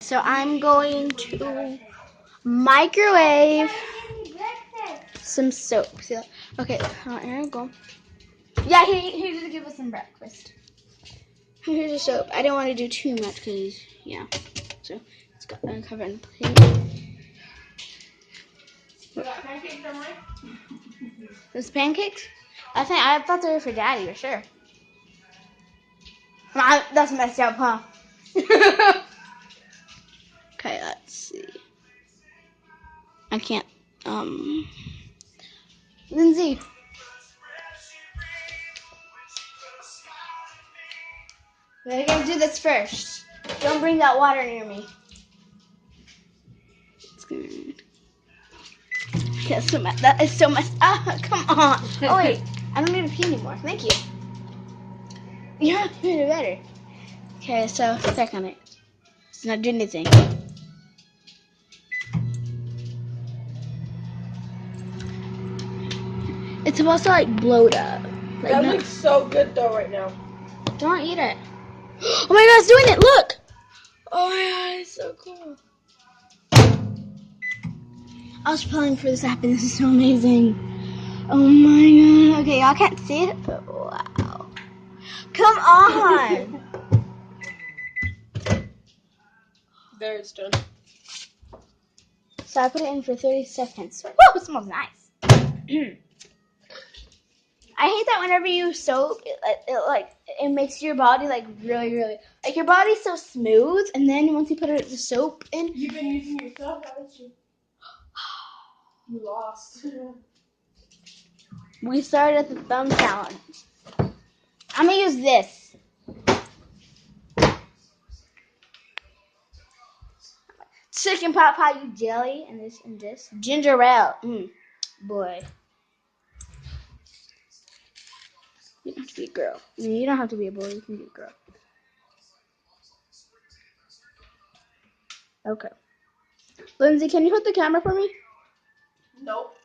So I'm going to microwave some soap. Okay, here we go. Yeah, here's to give us some breakfast. Here's the soap. I don't want to do too much because, yeah. So it's got covered in plate. Those pancakes? I thought they were for Daddy, for sure. That's messed up, huh? Okay, let's see. I can't, Lindsay. I gotta do this first. Don't bring that water near me. It's good. Okay, that is so messed up. Come on. Oh, wait. I don't need to pee anymore. Thank you. You don't have to pee it better. Okay, so check on it. It's not doing anything. It's supposed to like bloat up. Like, that looks so good though right now. Don't eat it. Oh my god, it's doing it. Look. Oh my god, it's so cool. I was planning for this to happen. This is so amazing. Oh my god. Okay, y'all can't see it, but wow. Come on. There, it's done. So I put it in for 30 seconds. Woo, it smells nice. I hate that whenever you use soap, it makes your body like really, like your body's so smooth, and then once you put the soap in. You've been using your soap, haven't you? You lost. We started the thumb challenge. I'm gonna use this. Chicken pot pie, you jelly, and this. Ginger ale. Boy. You don't have to be a girl. You don't have to be a boy, you can be a girl. Okay. Lindsay, can you hold the camera for me? Nope.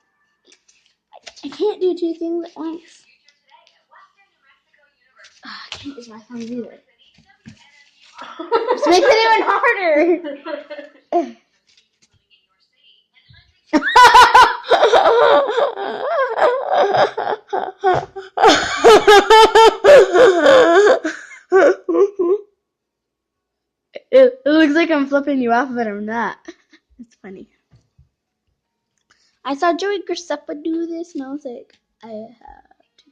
I can't do two things at once. I can't use my thumbs either. This makes it even harder. It looks like I'm flipping you off, but I'm not. It's funny. I saw Joey Graceffa do this, and I was like, I have to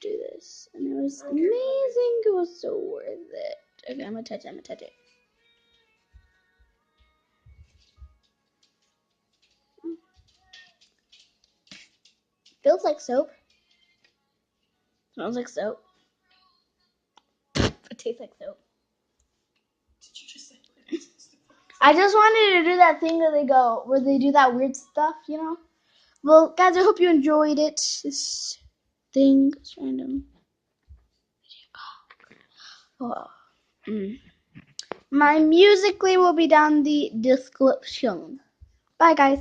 do this. And it was amazing. It was so worth it. Okay, I'm gonna touch it. Feels like soap. Smells like soap. It tastes like soap. Did you just say? I just wanted to do that thing where they do that weird stuff, you know? Well, guys, I hope you enjoyed it. This thing is random. Oh. My Musical.ly will be down the description. Bye, guys.